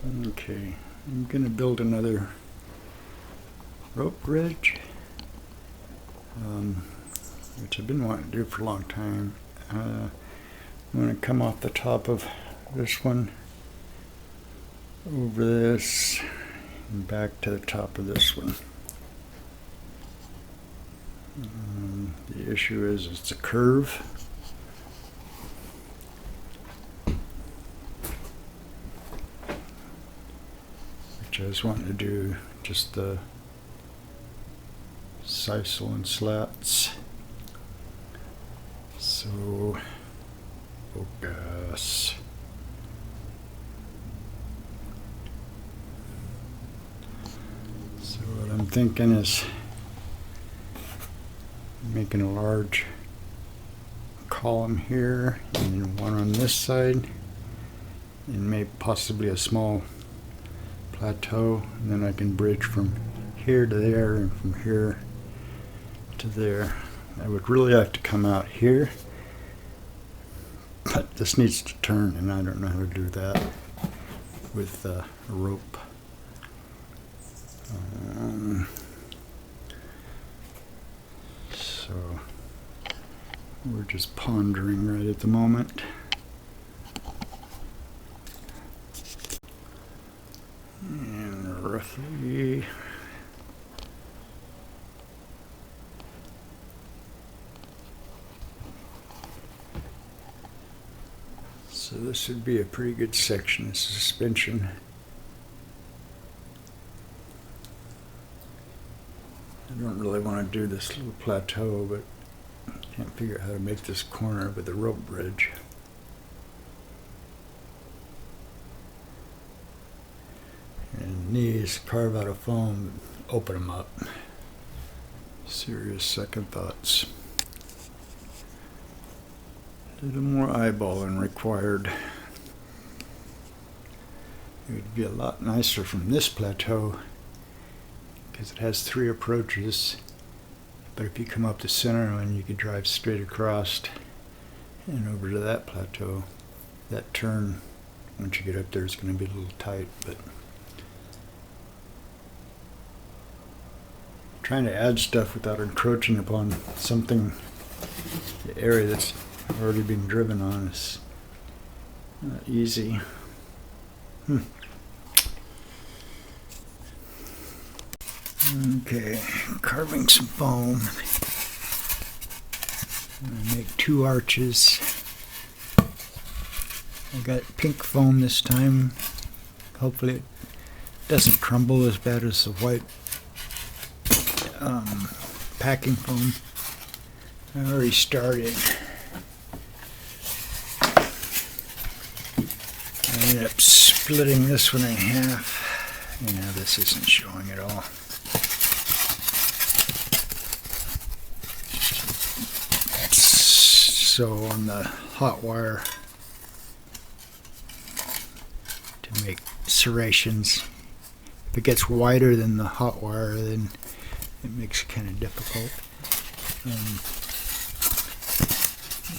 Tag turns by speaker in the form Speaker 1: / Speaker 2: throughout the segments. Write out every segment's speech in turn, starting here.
Speaker 1: Okay, I'm going to build another rope bridge, which I've been wanting to do for a long time. I'm going to come off the top of this one, over this, and back to the top of this one. The issue is it's a curve. Which I was wanting to do just the sisal and slats. So, focus. So what I'm thinking is making a large column here and one on this side, and maybe possibly a small plateau, and then I can bridge from here to there and from here to there. I would really have to come out here, but this needs to turn, and I don't know how to do that with a rope. So we're just pondering right at the moment. And roughly so this would be a pretty good section of suspension. I don't really want to do this little plateau, but I can't figure out how to make this corner with a rope bridge. And these carve out of foam, open them up. Serious second thoughts. A little more eyeballing required. It would be a lot nicer from this plateau because it has 3 approaches. But if you come up the center one, you could drive straight across and over to that plateau. That turn, once you get up there, is going to be a little tight, but trying to add stuff without encroaching upon something, the area that's already been driven on, is not easy. Okay, carving some foam. I'm going to make 2 arches. I got pink foam this time. Hopefully it doesn't crumble as bad as the white packing foam. I already started. I ended up splitting this one in half. This isn't showing at all. So on the hot wire, to make serrations, if it gets wider than the hot wire, then it makes it kind of difficult. I'm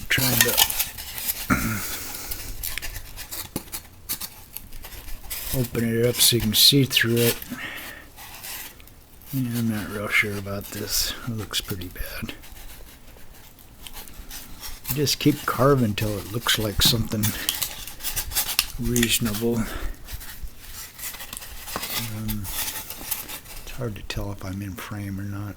Speaker 1: trying to open it up so you can see through it. Yeah, I'm not real sure about this. It looks pretty bad. You just keep carving until it looks like something reasonable. It's hard to tell if I'm in frame or not.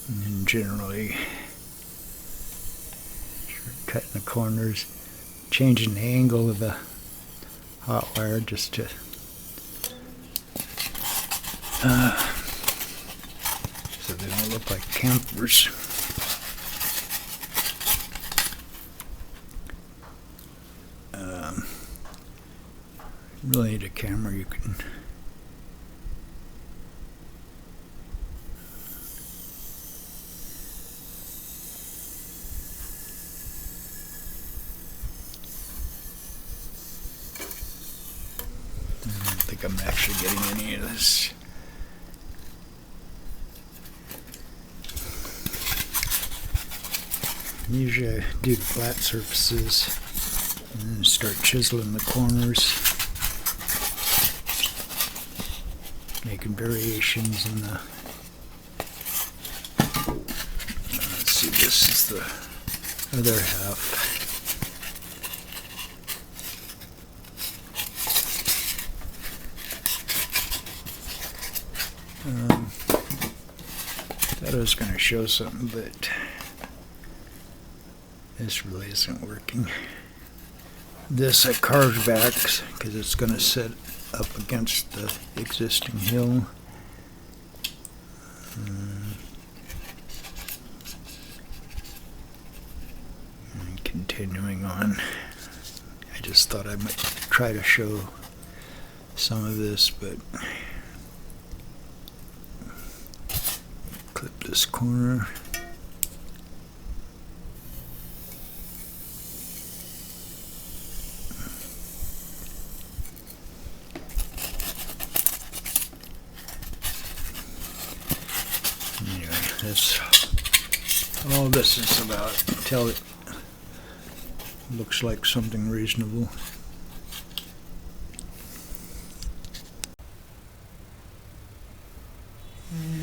Speaker 1: And then generally cutting the corners, changing the angle of the hot wire just to so they don't look like campers. Really need a camera you can think I'm actually getting any of this. Usually I do the flat surfaces and then start chiseling the corners, making variations in the... let's see, this is the other half. Thought I was going to show something, but this really isn't working. This I carved back because it's going to set up against the existing hill. And continuing on, I just thought I might try to show some of this, but clip this corner. Anyway, that's all this is about until it looks like something reasonable.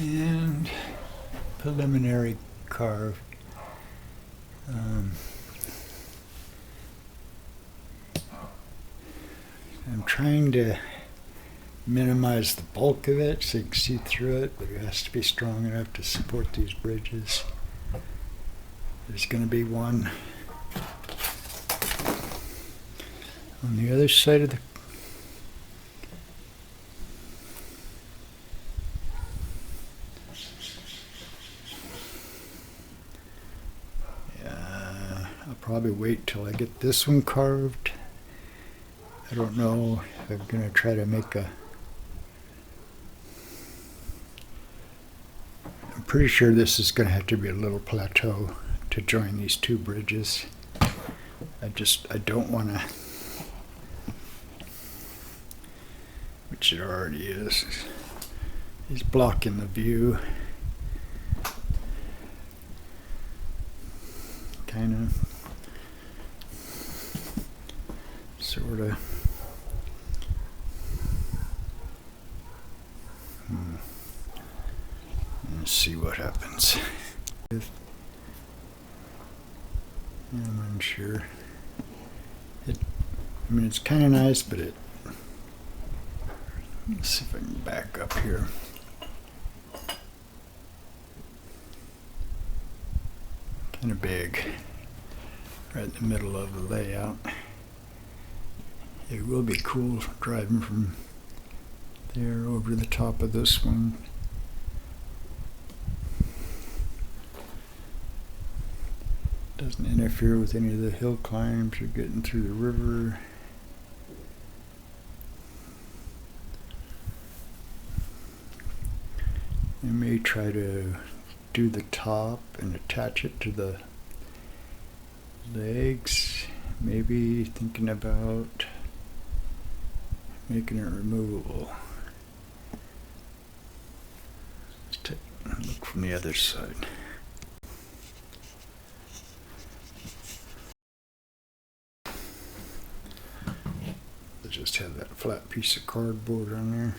Speaker 1: And preliminary carve. I'm trying to minimize the bulk of it so you can see through it, but it has to be strong enough to support these bridges. There's going to be one on the other side of the I'll probably wait till I get this one carved. I don't know if I'm going to try to make a... I'm pretty sure this is going to have to be a little plateau to join these two bridges. I don't want to, which it already is. He's blocking the view. Kind of. Sort of. Let's see what happens. I'm unsure. I mean, it's kind of nice, but let's see if I can back up here. Kind of big, right in the middle of the layout. It will be cool driving from there over the top of this one. Doesn't interfere with any of the hill climbs or getting through the river. I may try to do the top and attach it to the legs. Maybe thinking about making it removable. Let's take a look from the other side. I just have that flat piece of cardboard on there.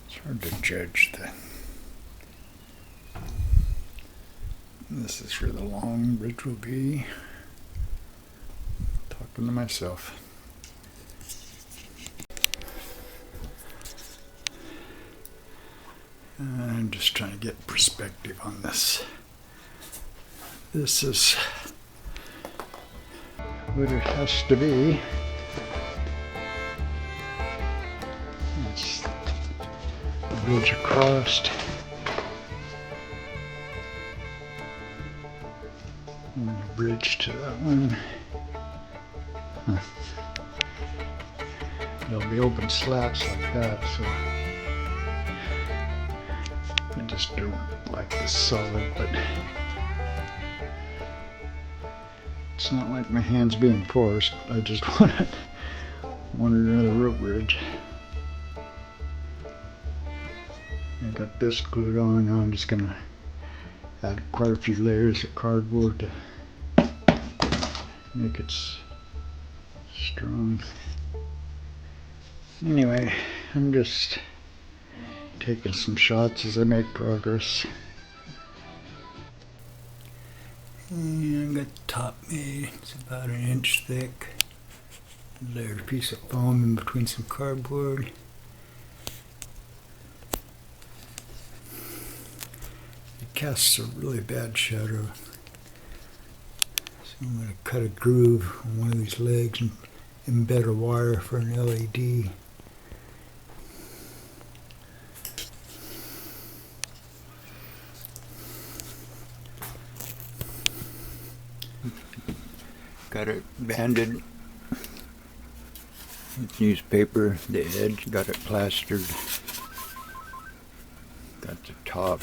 Speaker 1: It's hard to judge the... This is where the long bridge will be. Talking to myself. I'm just trying to get perspective on this. This is what it has to be. It's the bridge across. And the bridge to that one. There'll be open slats like that, so I just don't like the solid, but it's not like my hand's being forced. I just wanted another rope bridge. I got this glued on. Now I'm just gonna add quite a few layers of cardboard to make it strong. Anyway, I'm just taking some shots as I make progress. And I got the top made. It's about 1 inch thick. Layered a piece of foam in between some cardboard. It casts a really bad shadow. So I'm going to cut a groove on one of these legs and embed a wire for an LED. Got it banded with newspaper, the edge, got it plastered, got the top.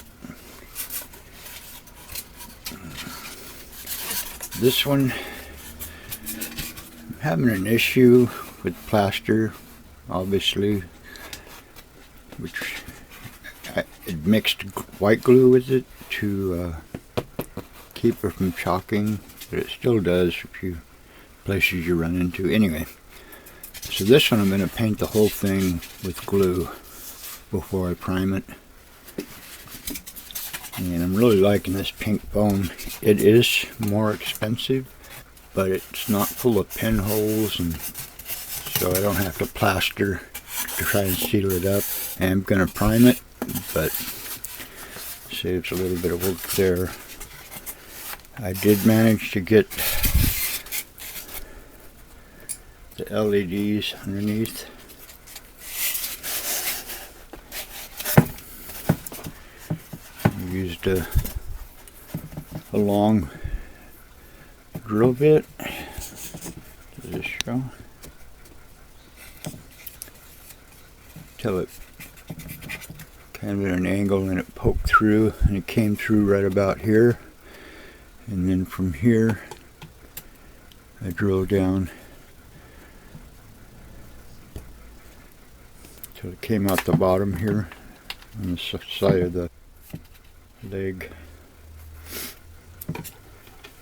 Speaker 1: This one, I'm having an issue with plaster, obviously, which I mixed white glue with it to keep it from chalking, but it still does a few places you run into. Anyway, so this one I'm going to paint the whole thing with glue before I prime it. And I'm really liking this pink foam. It is more expensive, but it's not full of pinholes, and so I don't have to plaster to try and seal it up. And I'm going to prime it, but saves a little bit of work there. I did manage to get the LEDs underneath. I used a long drill bit. Does this show? Till it kind of at an angle and it poked through, and it came through right about here. And then from here, I drilled down till it came out the bottom here on the side of the leg.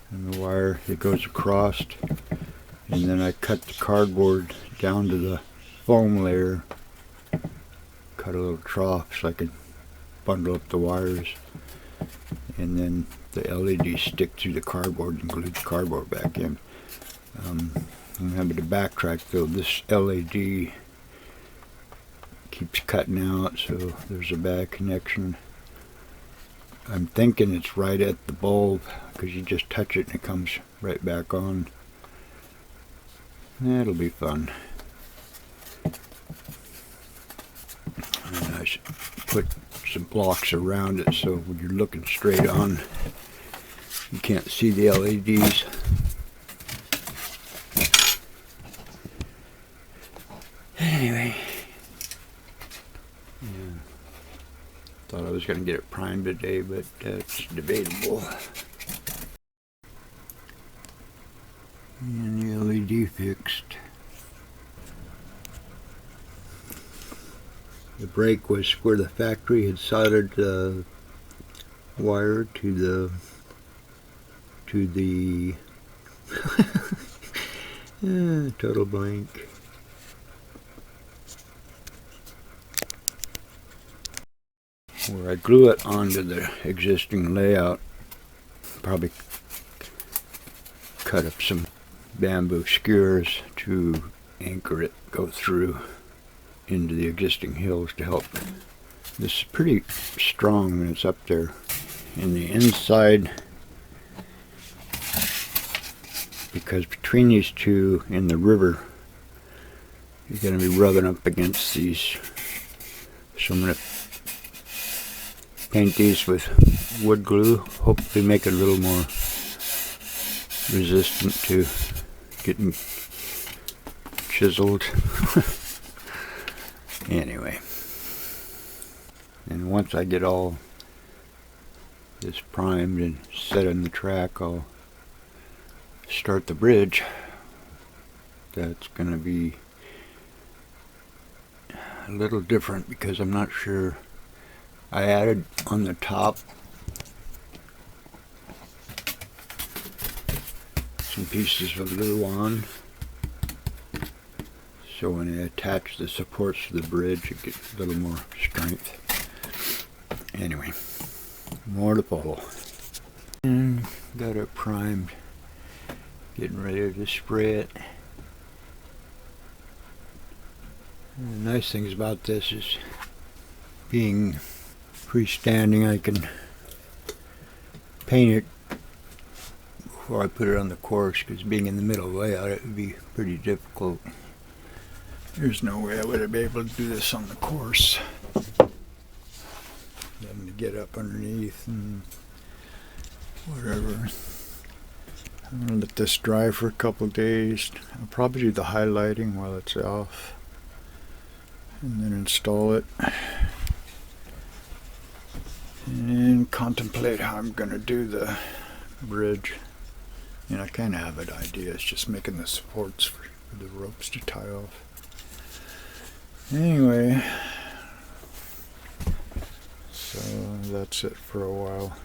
Speaker 1: And the wire that goes across. And then I cut the cardboard down to the foam layer. Cut a little trough so I could bundle up the wires. And then the LEDs stick through the cardboard and glue the cardboard back in. I'm having to backtrack though. This LED keeps cutting out, so there's a bad connection. I'm thinking it's right at the bulb, because you just touch it and it comes right back on. That'll be fun. And I should put some blocks around it so when you're looking straight on, you can't see the LEDs. Anyway, yeah. Thought I was going to get it primed today, but that's debatable. And the LED fixed. The break was where the factory had soldered the wire to the total blank. Where I glue it onto the existing layout, probably cut up some bamboo skewers to anchor it, go through into the existing hills to help. This is pretty strong when it's up there. In the inside, because between these two and the river, you're going to be rubbing up against these. So I'm going to paint these with wood glue, hopefully make it a little more resistant to getting chiseled. Anyway, and once I get all this primed and set on the track, I'll start the bridge. That's going to be a little different because I'm not sure. I added on the top some pieces of glue on, so when I attach the supports to the bridge it gets a little more strength. Anyway, more to follow. And got it primed, getting ready to spray it. And the nice things about this is being freestanding, I can paint it before I put it on the course, because being in the middle of the layout it would be pretty difficult. There's no way I would have been able to do this on the course. Having to get up underneath and whatever. I'm going to let this dry for a couple of days. I'll probably do the highlighting while it's off, and then install it and contemplate how I'm going to do the bridge. And I kind of have an idea. It's just making the supports for the ropes to tie off. Anyway, so that's it for a while.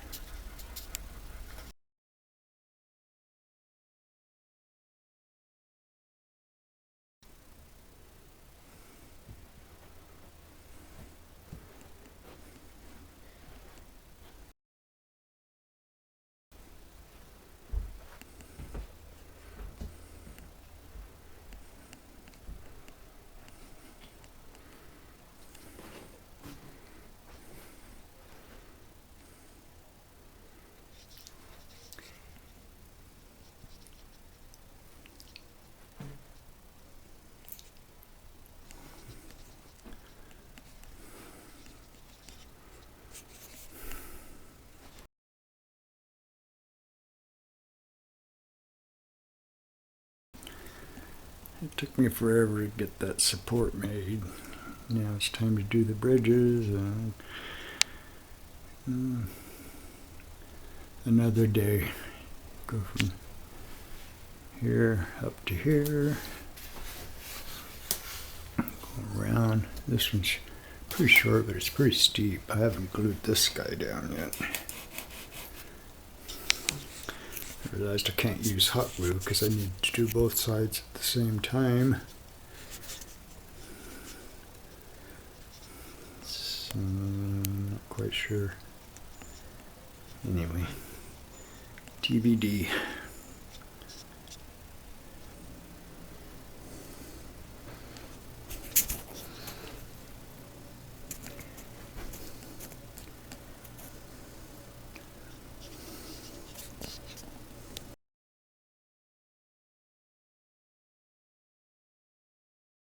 Speaker 1: It took me forever to get that support made. Now it's time to do the bridges. Another day. Go from here up to here. Go around. This one's pretty short, but it's pretty steep. I haven't glued this guy down yet. I realized I can't use hot glue because I need to do both sides at the same time. So, I'm not quite sure. Anyway, TBD.